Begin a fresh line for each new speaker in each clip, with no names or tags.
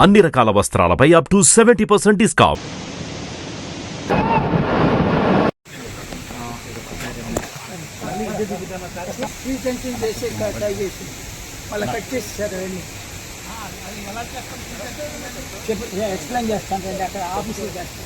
అన్ని రకాల వస్త్రాలపై up to 70% discount.
Explain చేస్తాను రండి, అక్కడ ఆఫీస్లో చేస్తాను.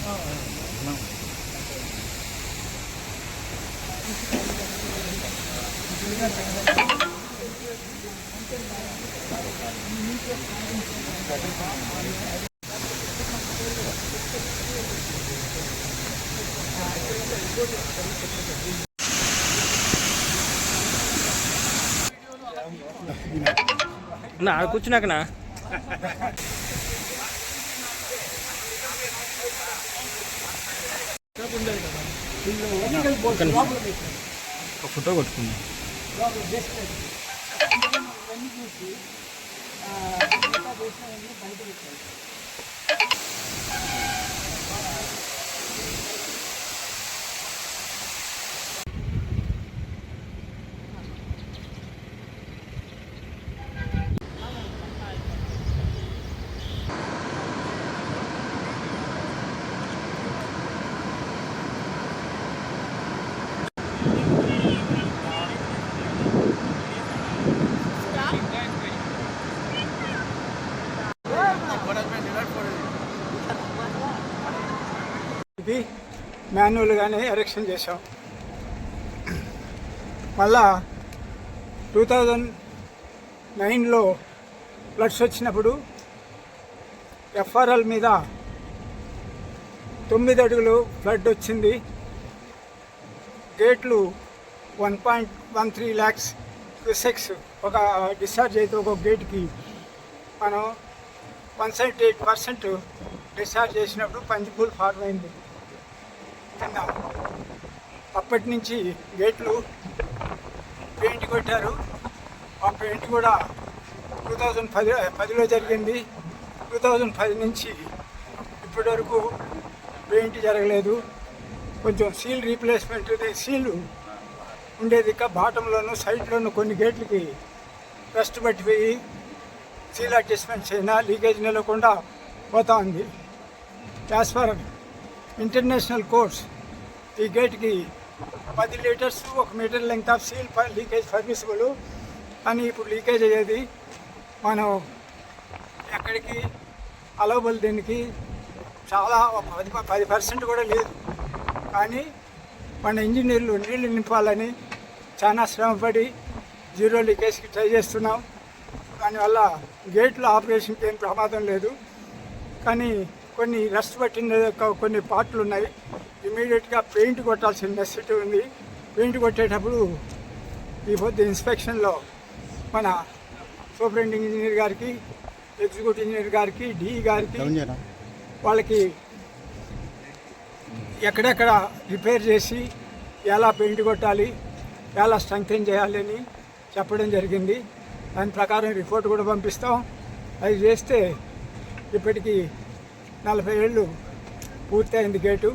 నా కూర్చున్నాకనా ఫోటో కొట్టుకుంది.
ఇది మాన్యువల్గానే ఎరెక్షన్ చేసాం. మళ్ళా 2009లో ఫ్లడ్స్ వచ్చినప్పుడు ఎఫ్ఆర్ఎల్ మీద 9 అడుగులు ఫ్లడ్ వచ్చింది. గేట్లు 1.13 lakhs క్యూసెక్స్ ఒక డిశ్చార్జ్ అయితే ఒక గేట్కి మనం 178% డిశ్చార్జ్ చేసినప్పుడు పంచిపూల్ ఫార్మ్ అయింది కింద. అప్పటి నుంచి గేట్లు పెయింట్ కొట్టారు. ఆ పెయింట్ కూడా 2010లో జరిగింది. 2010 నుంచి ఇప్పటి వరకు పెయింట్ జరగలేదు. కొంచెం సీల్ రీప్లేస్మెంట్, సీల్ ఉండేది బాటంలోను సైడ్లోను కొన్ని గేట్లకి రస్ట్ పట్టిపోయి సీల్ అడ్జస్ట్మెంట్స్ అయినా లీకేజ్ నిలవకుండా పోతా ఉంది. యాజ్ ఫర్ ఇంటర్నేషనల్ కోడ్స్ ఈ గేట్కి 10 litres 1 metre length of seal leakage permissible. కానీ ఇప్పుడు లీకేజ్ అయ్యేది మనం ఎక్కడికి అలవబుల్, దీనికి చాలా 10% కూడా లేదు. కానీ మన ఇంజనీర్లు నీళ్లు నింపాలని చాలా శ్రమపడి జీరో లీకేజ్కి ట్రై చేస్తున్నాం. దానివల్ల గేట్ల ఆపరేషన్కి ఏం ప్రమాదం లేదు. కానీ కొన్ని రస్ట్ పట్టిన కొన్ని పార్ట్లు ఉన్నాయి. ఇమీడియట్గా పెయింట్ కొట్టాల్సిన నెసెసిటీ ఉంది. పెయింట్ కొట్టేటప్పుడు ఈ పొద్దు ఇన్స్పెక్షన్లో మన సూపరింటెండెంట్ ఇంజనీర్ గారికి, ఎగ్జిక్యూటివ్ ఇంజనీర్ గారికి, డిఈ గారికి వాళ్ళకి ఎక్కడెక్కడ రిపేర్ చేసి ఎలా పెయింట్ కొట్టాలి, ఎలా స్ట్రెంగ్తెన్ చేయాలి అని చెప్పడం జరిగింది. దాని ప్రకారం రిపోర్ట్ కూడా పంపిస్తాం. అది చేస్తే ఇప్పటికీ 40 ఏళ్ళు పూర్తయింది గేటు.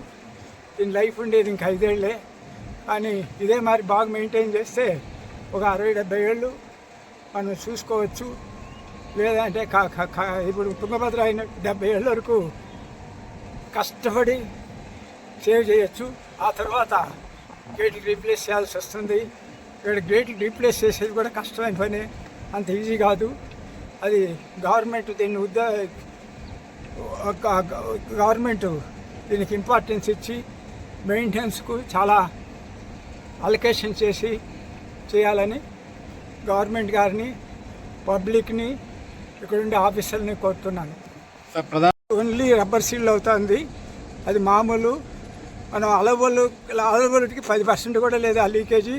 దీని లైఫ్ ఉండేది ఇంక 5 ఏళ్ళే. కానీ ఇదే మరి బాగా మెయింటైన్ చేస్తే ఒక 60-70 ఏళ్ళు మనం చూసుకోవచ్చు. లేదంటే ఇప్పుడు తుంగభద్ర అయిన 70 ఏళ్ళ వరకు కష్టపడి సేవ్ చేయొచ్చు. ఆ తర్వాత గేట్లు రీప్లేస్ చేయాల్సి వస్తుంది. ఇక్కడ గేట్లు రీప్లేస్ చేసేది కూడా కష్టమైన పని, అంత ఈజీ కాదు. అది గవర్నమెంట్ గవర్నమెంట్ దీనికి ఇంపార్టెన్స్ ఇచ్చి మెయింటెనెన్స్కు చాలా అలొకేషన్ చేయాలని గవర్నమెంట్ గారిని, పబ్లిక్ని, ఇక్కడ ఉండే ఆఫీసర్ని కోరుతున్నాను. ఓన్లీ రబ్బర్ సీల్ అవుతుంది. అది మామూలు. మనం అలవోలుకి 10% కూడా లేదు ఆ లీకేజీ.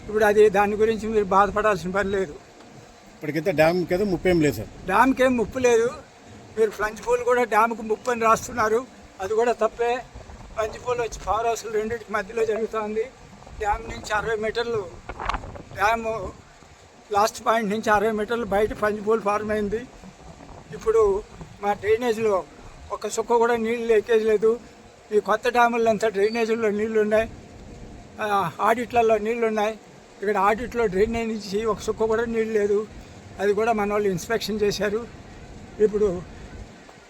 ఇప్పుడు అది దాని గురించి మీరు బాధపడాల్సిన పని లేదు.
ఇప్పటికైతే డ్యామ్కి అయితే ముప్పు ఏం లేదు సార్.
డ్యామ్కి ఏం ముప్పు లేదు. మీరు ఫ్లంజ్పూల్ కూడా డ్యామ్కి ముప్పు అని రాస్తున్నారు. అది కూడా తప్పే. ఫ్లంజ్పూల్ వచ్చి పవర్ హౌస్లు రెండింటికి మధ్యలో జరుగుతుంది. డ్యామ్ నుంచి 60 మీటర్లు, డ్యామ్ లాస్ట్ పాయింట్ నుంచి 60 మీటర్లు బయట ఫ్లంజ్పూల్ ఫార్మ్ అయింది. ఇప్పుడు మా డ్రైనేజ్లో ఒక చుక్క కూడా నీళ్ళు లీకేజ్ లేదు. ఈ కొత్త డ్యాముల్లో అంతా డ్రైనేజీల్లో నీళ్లు ఉన్నాయి, ఆడిట్లలో నీళ్లు ఉన్నాయి. ఇక్కడ ఆడిట్లో డ్రైనేజ్ నుంచి ఒక చుక్క కూడా నీళ్ళు లేదు. అది కూడా మన వాళ్ళు ఇన్స్పెక్షన్ చేశారు. ఇప్పుడు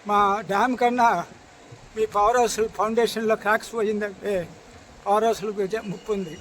మా డ్యామ్ కన్నా మీ పవర్ హౌస్ ఫౌండేషన్లో క్రాక్స్ పోయిందంటే పవర్ హౌస్లకు ముప్పు ఉంది.